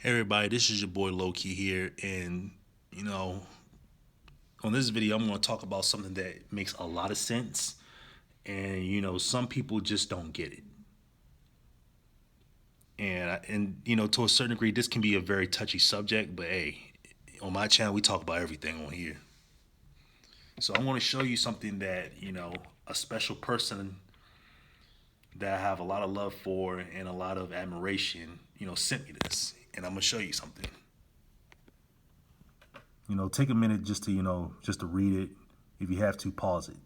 Hey everybody, this is your boy Loki here, and you know, on this video, I'm going to talk about something that makes a lot of sense, and some people just don't get it, and to a certain degree, this can be a very touchy subject, but hey, on my channel, we talk about everything on here. So I want to show you something that a special person that I have a lot of love for and a lot of admiration, sent me this, and I'm gonna show you something. Take a minute just to just to read it. If you have to, pause it.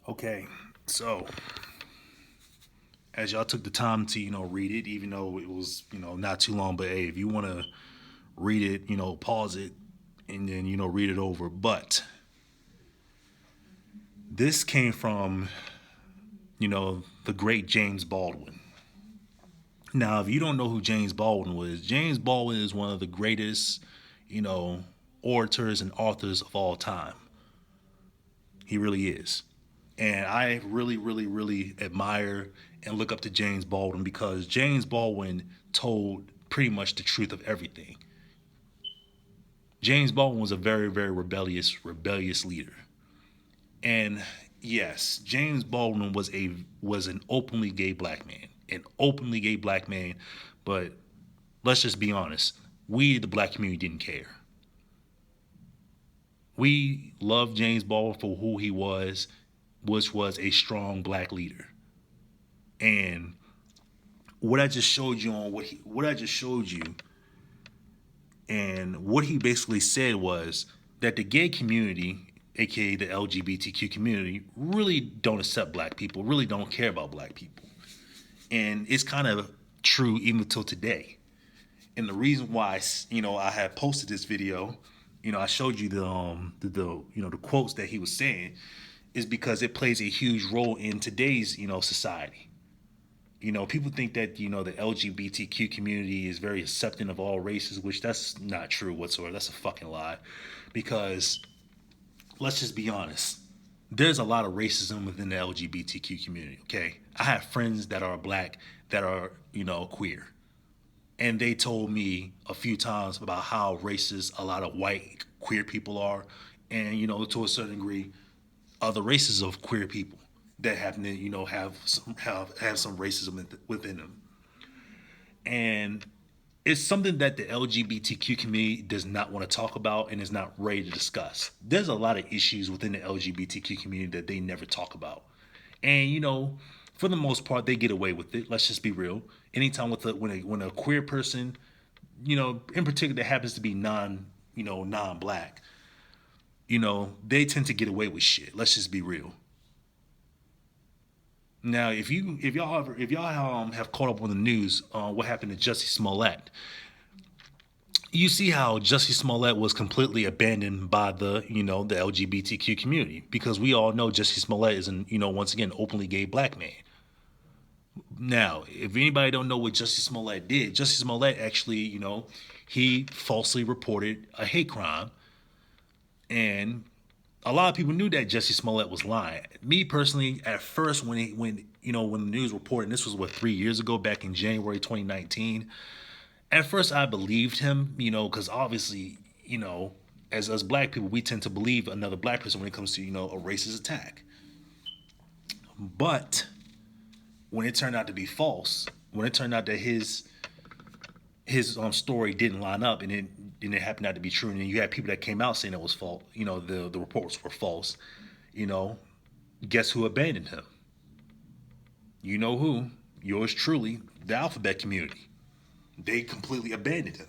Okay, so as y'all took the time to read it, even though it was not too long, but hey, if you want to read it, pause it and then read it over. But this came from the great James Baldwin. Now, if you don't know who James Baldwin was, James Baldwin is one of the greatest, you know, orators and authors of all time. He really is. And I really, really, really admire and look up to James Baldwin because James Baldwin told pretty much the truth of everything. James Baldwin was a very, very rebellious leader. And yes, James Baldwin was an openly gay black man. An openly gay black man, but let's just be honest. We, the black community, didn't care. We loved James Baldwin for who he was, which was a strong black leader. And what I just showed you on what I just showed you and what he basically said was that the gay community, aka the LGBTQ community, really don't accept black people, really don't care about black people. And it's kind of true even till today. And the reason why I had posted this video, I showed you the quotes that he was saying, is because it plays a huge role in today's society. People think that the LGBTQ community is very accepting of all races, which that's not true whatsoever. That's a fucking lie, because let's just be honest. There's a lot of racism within the LGBTQ community. Okay, I have friends that are black that are queer, and they told me a few times about how racist a lot of white queer people are, and to a certain degree, other races of queer people that happen to have some racism within them, and it's something that the LGBTQ community does not want to talk about and is not ready to discuss. There's a lot of issues within the LGBTQ community that they never talk about, and for the most part, they get away with it. Let's just be real. Anytime when a queer person, in particular that happens to be non-black, they tend to get away with shit. Let's just be real. Now, if y'all have caught up on the news on what happened to Jussie Smollett, you see how Jussie Smollett was completely abandoned by the LGBTQ community, because we all know Jussie Smollett is an once again openly gay black man. Now, if anybody don't know what Jussie Smollett did, Jussie Smollett actually he falsely reported a hate crime, and a lot of people knew that Jussie Smollett was lying. Me personally, at first, when the news reported, and this was what 3 years ago, back in January 2019. At first, I believed him, because obviously, as us black people, we tend to believe another black person when it comes to a racist attack. But when it turned out to be false, when it turned out that his story didn't line up, and it happened not to be true, and then you had people that came out saying it was false. The reports were false. You know, guess who abandoned him? You know who? Yours truly, the alphabet community. They completely abandoned him.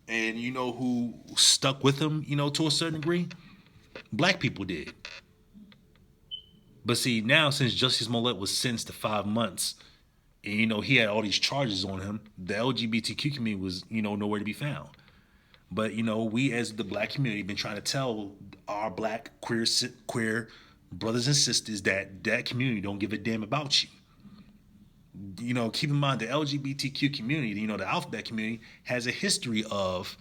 And you know who stuck with him, to a certain degree? Black people did. But see, now since Justice Smollett was sentenced to 5 months, and he had all these charges on him, the LGBTQ community was, nowhere to be found. But we as the black community been trying to tell our black queer brothers and sisters that community don't give a damn about you. Keep in mind the LGBTQ community, the alphabet community has a history of,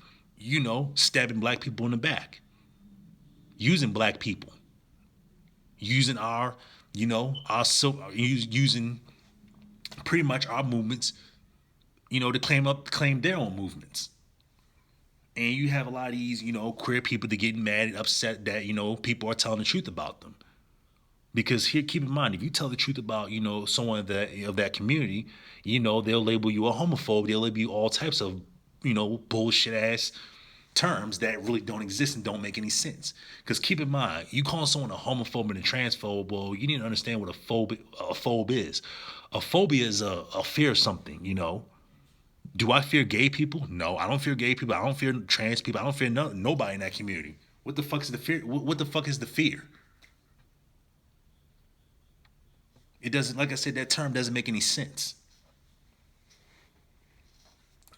stabbing black people in the back, using black people, using our, using pretty much our movements, to claim their own movements. And you have a lot of these, queer people that get mad and upset that, people are telling the truth about them. Because here, keep in mind, if you tell the truth about, someone of that community, they'll label you a homophobe. They'll label you all types of, bullshit ass terms that really don't exist and don't make any sense. Because keep in mind, you call someone a homophobe and a transphobe, well, you need to understand what a phobe is. A phobia is a fear of something, Do I fear gay people? No, I don't fear gay people. I don't fear trans people. I don't fear nobody in that community. What the fuck is the fear? What the fuck is the fear? It doesn't, like I said, that term doesn't make any sense.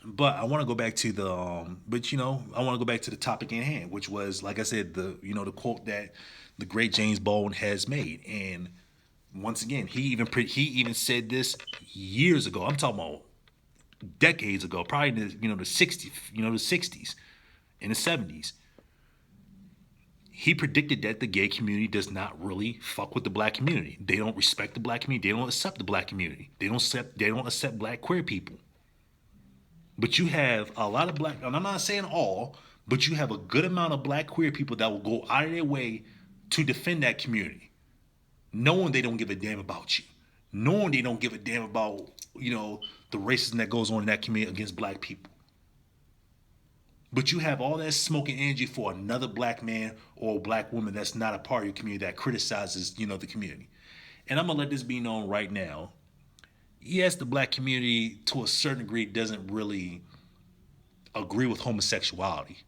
But I want to go back to I want to go back to the topic in hand, which was, like I said, the quote that the great James Baldwin has made. And once again, he even said this years ago. I'm talking about decades ago, probably in the 60s, the 60s, in the 70s. He predicted that the gay community does not really fuck with the black community. They don't respect the black community. They don't accept the black community. They don't accept black queer people. But you have a lot of black, and I'm not saying all, but you have a good amount of black queer people that will go out of their way to defend that community, knowing they don't give a damn about you, knowing they don't give a damn about, the racism that goes on in that community against black people. But you have all that smoking energy for another black man or a black woman that's not a part of your community that criticizes, the community. And I'm going to let this be known right now. Yes, the black community, to a certain degree, doesn't really agree with homosexuality.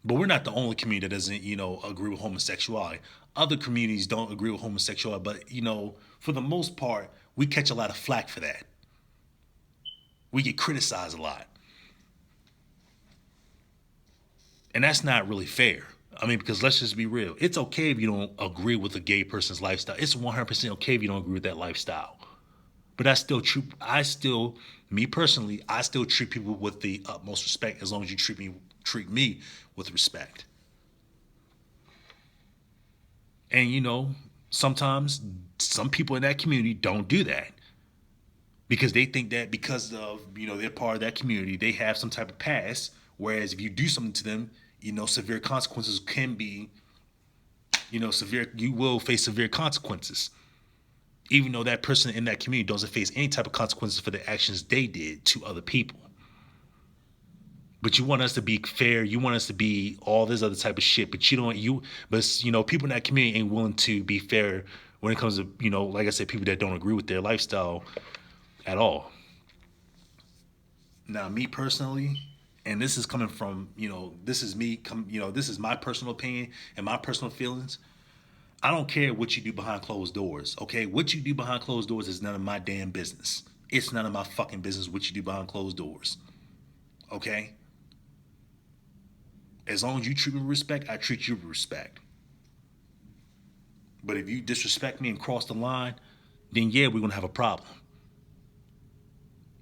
But we're not the only community that doesn't, agree with homosexuality. Other communities don't agree with homosexuality, but, for the most part, we catch a lot of flack for that. We get criticized a lot. And that's not really fair. I mean, because let's just be real. It's okay if you don't agree with a gay person's lifestyle. It's 100% okay if you don't agree with that lifestyle. But that's still true. Me personally, I still treat people with the utmost respect as long as you treat me with respect. And, sometimes some people in that community don't do that. Because they think that because of, they're part of that community, they have some type of past. Whereas if you do something to them, severe consequences can be, you will face severe consequences. Even though that person in that community doesn't face any type of consequences for the actions they did to other people. But you want us to be fair, you want us to be all this other type of shit, but people in that community ain't willing to be fair when it comes to, like I said, people that don't agree with their lifestyle at all. Now, me personally, and this is coming from, this is me, this is my personal opinion and my personal feelings. I don't care what you do behind closed doors, okay? What you do behind closed doors is none of my damn business. It's none of my fucking business what you do behind closed doors, okay? As long as you treat me with respect, I treat you with respect. But if you disrespect me and cross the line, then yeah, we're going to have a problem,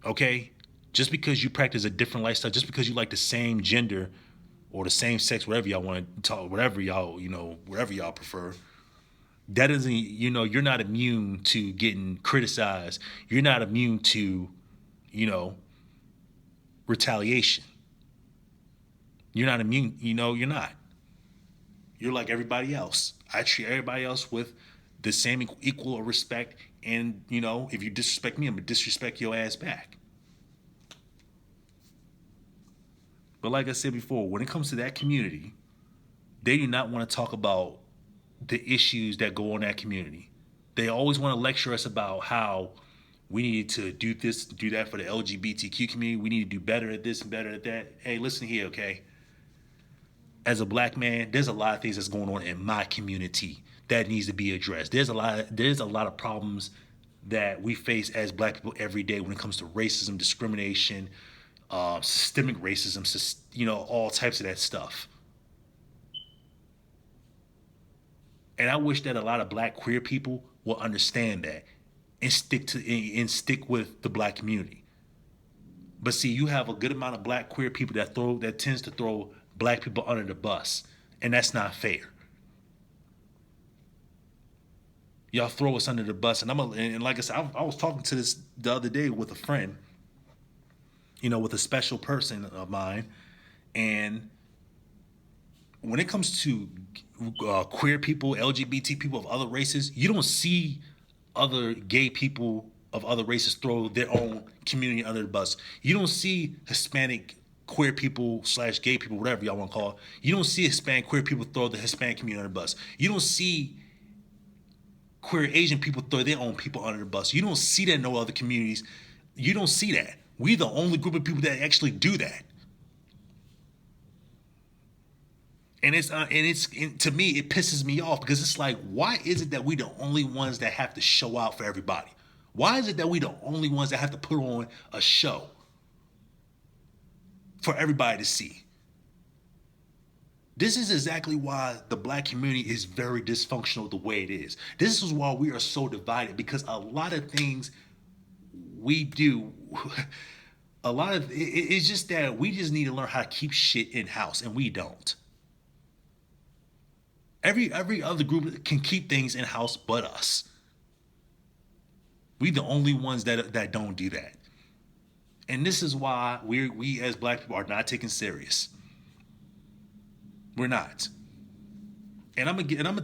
okay? Just because you practice a different lifestyle, just because you like the same gender or the same sex, whatever y'all want to talk, whatever y'all, wherever y'all prefer, that doesn't, you're not immune to getting criticized. You're not immune to, retaliation. You're not immune, you're not. You're like everybody else. I treat everybody else with the same equal respect. And, you know, if you disrespect me, I'm going to disrespect your ass back. But like I said before, when it comes to that community, they do not want to talk about the issues that go on in that community. They always want to lecture us about how we need to do this, do that for the LGBTQ community. We need to do better at this and better at that. Hey, listen here, okay? As a black man, there's a lot of things that's going on in my community that needs to be addressed. There's a lot of problems that we face as black people every day when it comes to racism, discrimination, systemic racism, you know, all types of that stuff. And I wish that a lot of black queer people will understand that and stick with the black community. But see, you have a good amount of black queer people that tends to throw black people under the bus, and that's not fair. Y'all throw us under the bus, and like I said, I was talking to this the other day with a friend, you know, with a special person of mine, and when it comes to queer people, LGBT people of other races, you don't see other gay people of other races throw their own community under the bus. You don't see Hispanic queer people slash gay people, whatever y'all want to call it. You don't see Hispanic queer people throw the Hispanic community under the bus. You don't see queer Asian people throw their own people under the bus. You don't see that in no other communities. You don't see that. We the only group of people that actually do that. And to me, it pisses me off because it's like, why is it that we the only ones that have to show out for everybody? Why is it that we the only ones that have to put on a show for everybody to see? This is exactly why the black community is very dysfunctional the way it is. This is why we are so divided, because a lot of things we do, it's just that we just need to learn how to keep shit in house, and we don't. Every other group can keep things in house but us. We the only ones that don't do that. And this is why we as black people are not taken serious. We're not. And I'm gonna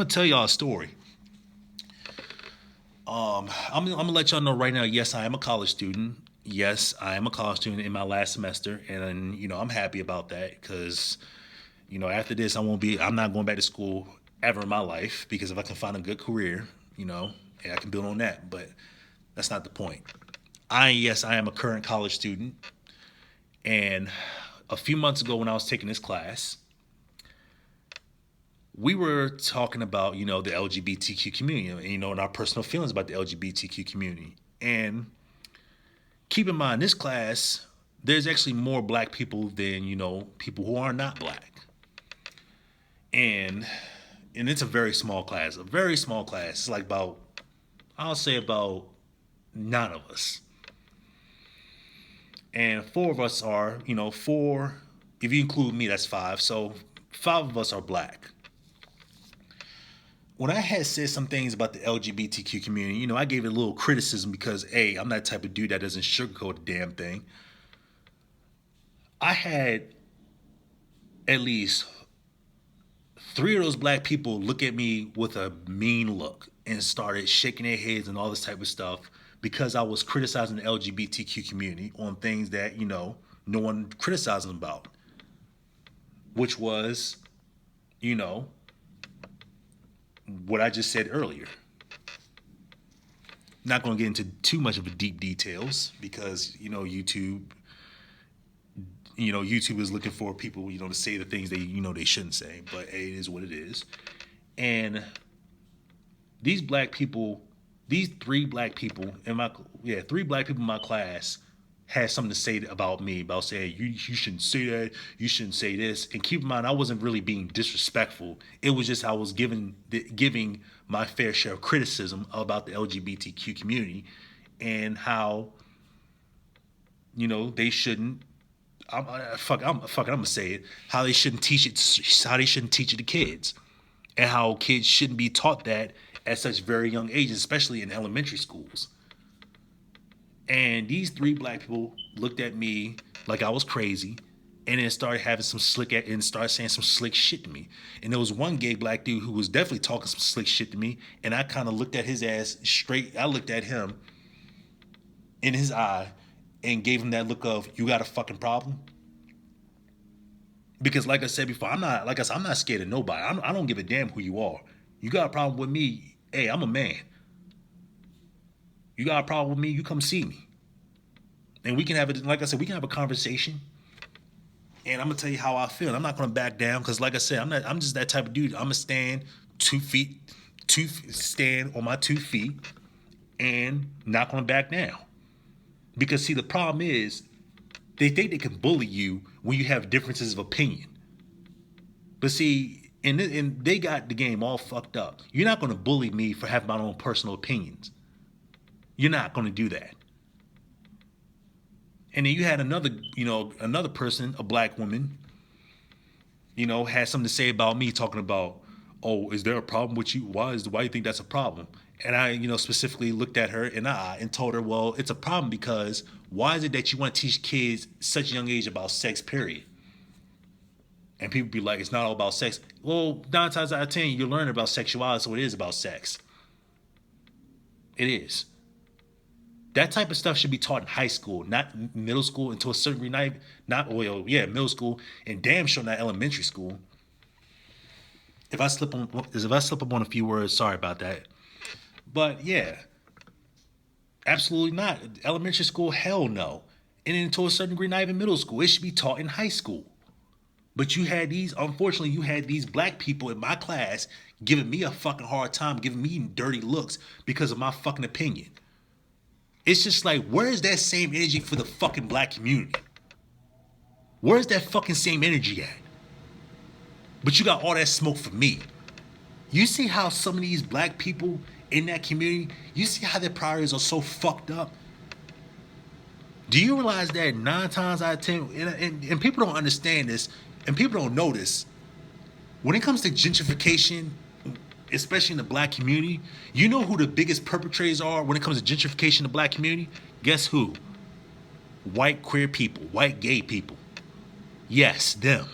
tell y'all a story. I'm gonna let y'all know right now. Yes, I am a college student. Yes, I am a college student in my last semester, and you know I'm happy about that because you know after this I'm not going back to school ever in my life, because if I can find a good career, you know, I can build on that. But that's not the point. I am a current college student, and a few months ago when I was taking this class, we were talking about, you know, the LGBTQ community, and, you know, and our personal feelings about the LGBTQ community. And keep in mind, this class, there's actually more black people than, you know, people who are not black. And it's a very small class, a very small class. It's like I'll say about 9 of us. And 4 of us are, you know, 4, if you include me, that's 5. So 5 of us are black. When I had said some things about the LGBTQ community, you know, I gave it a little criticism because, A, I'm that type of dude that doesn't sugarcoat the damn thing. I had at least 3 of those black people look at me with a mean look and started shaking their heads and all this type of stuff because I was criticizing the LGBTQ community on things that, you know, no one criticized them about, which was, you know, what I just said earlier. Not going to get into too much of a deep details because, you know, YouTube is looking for people, you know, to say the things they, you know, they shouldn't say, but hey, it is what it is. And these 3 black people in my 3 black people in my class had something to say about me, about saying you shouldn't say that, you shouldn't say this. And keep in mind, I wasn't really being disrespectful. It was just I was giving my fair share of criticism about the LGBTQ community and how, you know, they shouldn't. I'm gonna say it. How they shouldn't teach it. How they shouldn't teach it to kids, and how kids shouldn't be taught that at such very young ages, especially in elementary schools. And these 3 black people looked at me like I was crazy and then started having some and started saying some slick shit to me. And there was one gay black dude who was definitely talking some slick shit to me, and I kind of looked at his ass straight. I looked at him in his eye and gave him that look of, you got a fucking problem. Because like I said before, I'm not scared of nobody. I don't give a damn who you are. You got a problem with me? Hey, I'm a man. You got a problem with me? You come see me, and we can have it. Like I said, we can have a conversation. And I'm gonna tell you how I feel. I'm not gonna back down because, like I said, I'm just that type of dude. I'm gonna stand stand on my 2 feet, and not gonna back down. Because see, the problem is, they think they can bully you when you have differences of opinion. But see, and they got the game all fucked up. You're not gonna bully me for having my own personal opinions. You're not gonna do that. And then you had another person, a black woman, had something to say about me, talking about, oh, is there a problem with you? Why do you think that's a problem? And I, specifically looked at her in the eye and told her, well, it's a problem because why is it that you want to teach kids such a young age about sex, period? And people be like, it's not all about sex. Well, 9 times out of 10, you're learning about sexuality, so it is about sex. It is. That type of stuff should be taught in high school, not middle school, until a certain degree. Middle school, and damn sure not elementary school. If I slip up on a few words, sorry about that. But yeah, absolutely not. Elementary school, hell no. And then to a certain degree, not even middle school. It should be taught in high school. But unfortunately, you had these black people in my class giving me a fucking hard time, giving me dirty looks because of my fucking opinion. It's just like, where's that same energy for the fucking black community? Where's that fucking same energy at? But you got all that smoke for me. You see how some of these black people in that community, you see how their priorities are so fucked up? Do you realize that 9 times out of 10, and people don't understand this, and people don't know this, when it comes to gentrification, especially in the black community, you know who the biggest perpetrators are when it comes to gentrification in the black community? Guess who? White queer people, white gay people. Yes, them.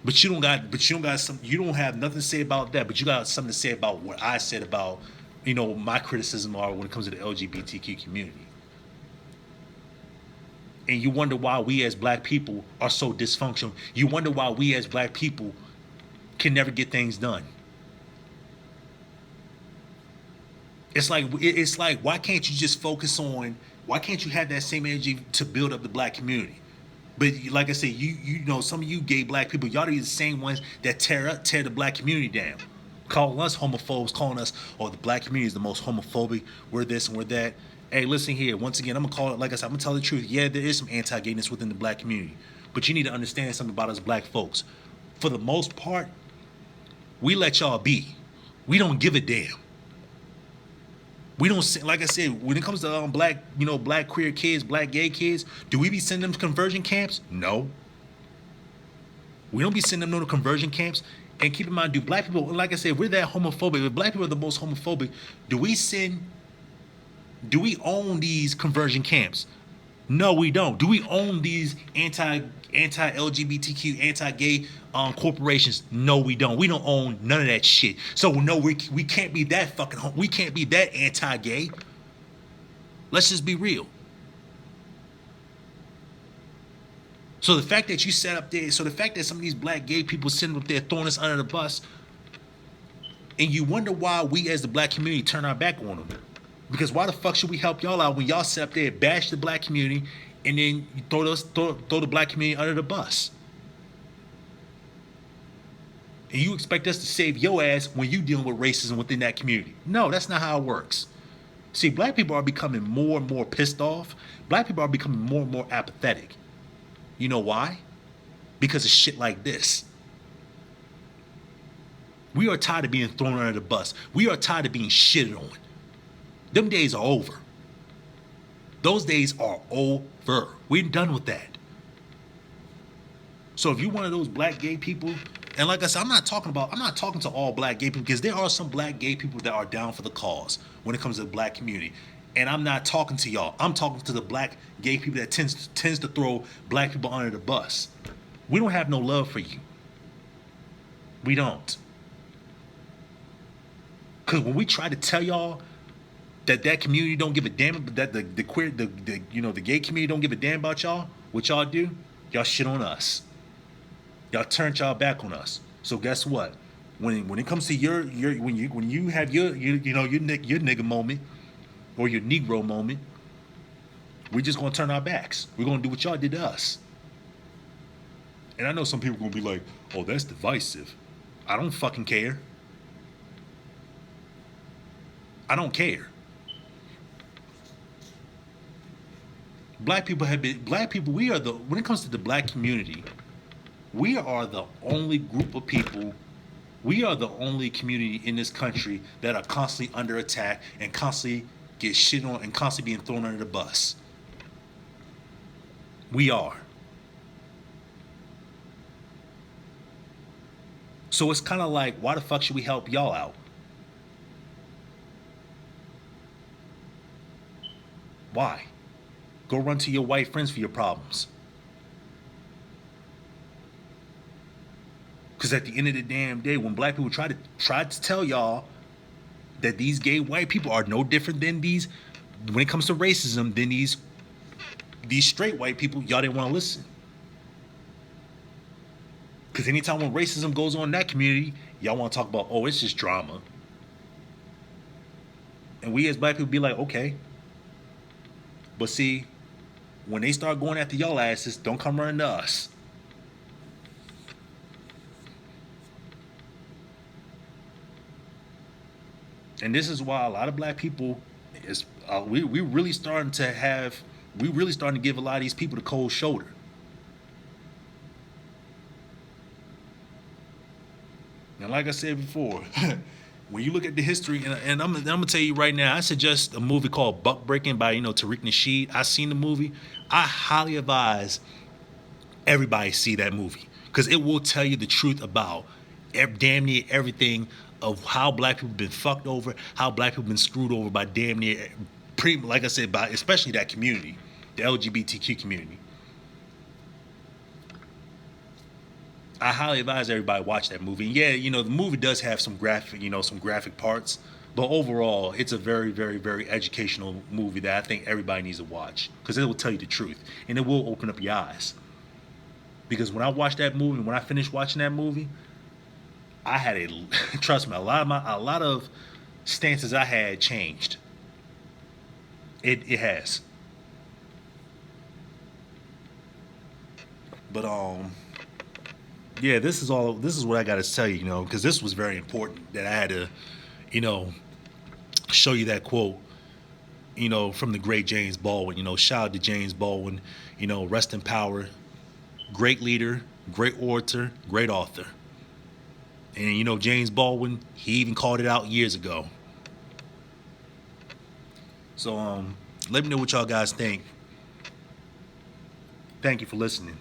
But you don't have nothing to say about that, but you got something to say about what I said about, my criticism are when it comes to the LGBTQ community. And you wonder why we as black people are so dysfunctional. You wonder why we as black people can never get things done. It's like, why can't you just focus on, why can't you have that same energy to build up the black community? But like I said, some of you gay black people, y'all are the same ones that tear the black community down. Calling us homophobes, calling us, oh, the black community is the most homophobic, we're this and we're that. Hey, listen here, once again, I'm going to call it, like I said, I'm going to tell the truth. Yeah, there is some anti-gayness within the black community. But you need to understand something about us black folks. For the most part, we let y'all be. We don't give a damn. We don't, like I said, when it comes to black queer kids, black gay kids, do we be sending them to conversion camps? No. We don't be sending them to conversion camps. And keep in mind, do black people, like I said, we're that homophobic. If black people are the most homophobic, do we own these conversion camps? No, we don't. Do we own these anti-LGBTQ, anti-gay corporations? No, we don't. We don't own none of that shit. So no, we can't be that we can't be that anti-gay. Let's just be real. So the fact that you sat up there, the fact that some of these black gay people sitting up there throwing us under the bus, and you wonder why we as the black community turn our back on them. Because why the fuck should we help y'all out when y'all sit up there, bash the black community, and then you throw the black community under the bus? And you expect us to save your ass when you dealing with racism within that community. No, that's not how it works. See, black people are becoming more and more pissed off. Black people are becoming more and more apathetic. You know why? Because of shit like this. We are tired of being thrown under the bus. We are tired of being shitted on. Them days are over. Those days are over. We're done with that. So if you're one of those black gay people, and like I said, I'm not talking to all black gay people, because there are some black gay people that are down for the cause when it comes to the black community. And I'm not talking to y'all. I'm talking to the black gay people that tends to throw black people under the bus. We don't have no love for you. We don't. Cause when we try to tell y'all that community don't give a damn, that the queer the the gay community don't give a damn about y'all, what y'all do? Y'all shit on us. Y'all turned y'all back on us. So guess what? When it comes to your when you have your nigga moment or your Negro moment, we're just gonna turn our backs. We're gonna do what y'all did to us. And I know some people are gonna be like, "Oh, that's divisive." I don't fucking care. I don't care. Black people. We are the when it comes to the black community, we are the only group of people. We are the only community in this country that are constantly under attack and constantly get shit on and constantly being thrown under the bus. We are. So it's kind of like, why the fuck should we help y'all out? Why? Go run to your white friends for your problems. Because at the end of the damn day, when black people try to tell y'all that these gay white people are no different than these, when it comes to racism, than these straight white people, y'all didn't want to listen. Because anytime when racism goes on in that community, y'all want to talk about, oh, it's just drama. And we as black people be like, okay. But see, when they start going after y'all asses, don't come running to us. And this is why a lot of black people is we really starting to give a lot of these people the cold shoulder. And like I said before, when you look at the history, and I'm gonna tell you right now, I suggest a movie called Buck Breaking by Tariq Nasheed. I seen the movie. I highly advise everybody see that movie because it will tell you the truth about damn near everything of how black people been fucked over, how black people been screwed over by damn near, pretty like I said, by especially that community, the LGBTQ community. I highly advise everybody watch that movie. And yeah, the movie does have some graphic parts, but overall, it's a very, very, very educational movie that I think everybody needs to watch because it will tell you the truth and it will open up your eyes. Because when I watched that movie, when I finished watching that movie, I had trust me, a lot of stances I had changed. It has. But yeah, this is what I got to tell you, because this was very important that I had to, you know, show you that quote, from the great James Baldwin. Shout out to James Baldwin, rest in power, great leader, great orator, great author. And James Baldwin, he even called it out years ago. So let me know what y'all guys think. Thank you for listening.